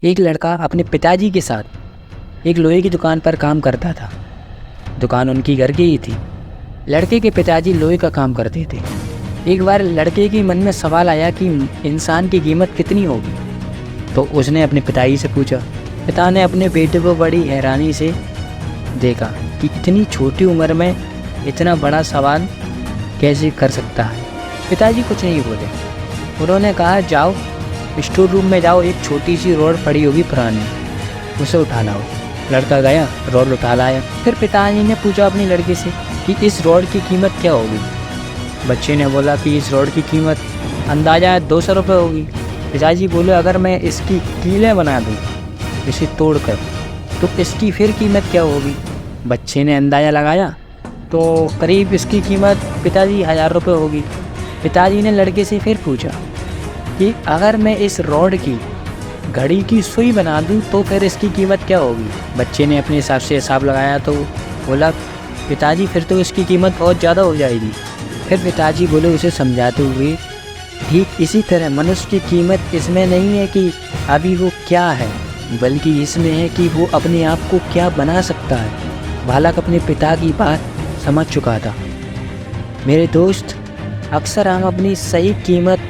एक लड़का अपने पिताजी के साथ एक लोहे की दुकान पर काम करता था। दुकान उनकी घर की ही थी। लड़के के पिताजी लोहे का काम करते थे। एक बार लड़के के मन में सवाल आया कि इंसान की कीमत कितनी होगी, तो उसने अपने पिताजी से पूछा। पिता ने अपने बेटे को बड़ी हैरानी से देखा कि इतनी छोटी उम्र में इतना बड़ा सवाल कैसे कर सकता है। पिताजी कुछ नहीं बोले। उन्होंने कहा, जाओ स्टोर रूम में जाओ, एक छोटी सी रॉड पड़ी होगी पुरानी, उसे उठा लाओ। लड़का गया, रॉड उठा लाया। फिर पिताजी ने पूछा अपनी लड़के से कि इस रॉड की कीमत क्या होगी। बच्चे ने बोला कि इस रॉड की कीमत अंदाज़ा 200 रुपये होगी। पिताजी बोले, अगर मैं इसकी कीलें बना दूँ इसे तोड़कर, तो इसकी फिर कीमत क्या होगी। बच्चे ने अंदाज़ा लगाया तो करीब इसकी कीमत पिताजी 1000 रुपये होगी। पिताजी ने लड़के से फिर पूछा कि अगर मैं इस रॉड की घड़ी की सुई बना दूं तो फिर इसकी कीमत क्या होगी। बच्चे ने अपने हिसाब से हिसाब लगाया तो बोला, पिताजी फिर तो इसकी कीमत बहुत ज़्यादा हो जाएगी। फिर पिताजी बोले उसे समझाते हुए, ठीक इसी तरह मनुष्य की कीमत इसमें नहीं है कि अभी वो क्या है, बल्कि इसमें है कि वो अपने आप को क्या बना सकता है। बालक अपने पिता की बात समझ चुका था। मेरे दोस्त, अक्सर हम अपनी सही कीमत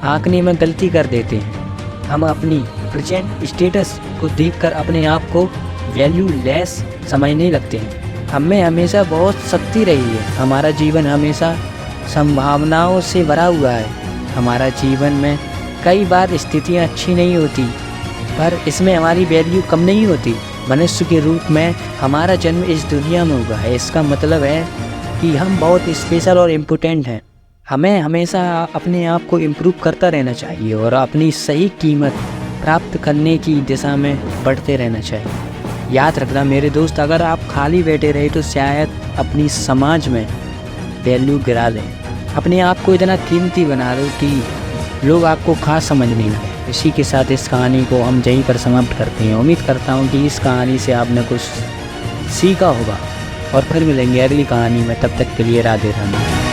आंकने में गलती कर देते हैं। हम अपनी प्रेजेंट स्टेटस को देखकर अपने आप को वैल्यू लेस समझने लगते हैं। हमें हमेशा बहुत शक्ति रही है। हमारा जीवन हमेशा संभावनाओं से भरा हुआ है। हमारा जीवन में कई बार स्थितियाँ अच्छी नहीं होती, पर इसमें हमारी वैल्यू कम नहीं होती। मनुष्य के रूप में हमारा जन्म इस दुनिया में हुआ है। इसका मतलब है कि हम बहुत स्पेशल और इम्पोर्टेंट हैं। हमें हमेशा अपने आप को इम्प्रूव करता रहना चाहिए और अपनी सही कीमत प्राप्त करने की दिशा में बढ़ते रहना चाहिए। याद रखना मेरे दोस्त, अगर आप खाली बैठे रहे तो शायद अपनी समाज में वैल्यू गिरा दें। अपने आप को इतना कीमती बना दो कि लोग आपको खास समझने लगे। इसी के साथ इस कहानी को हम यहीं पर समाप्त करते हैं। उम्मीद करता हूँ कि इस कहानी से आपने कुछ सीखा होगा और फिर मिलेंगे अगली कहानी में। तब तक के लिए राधे राधे।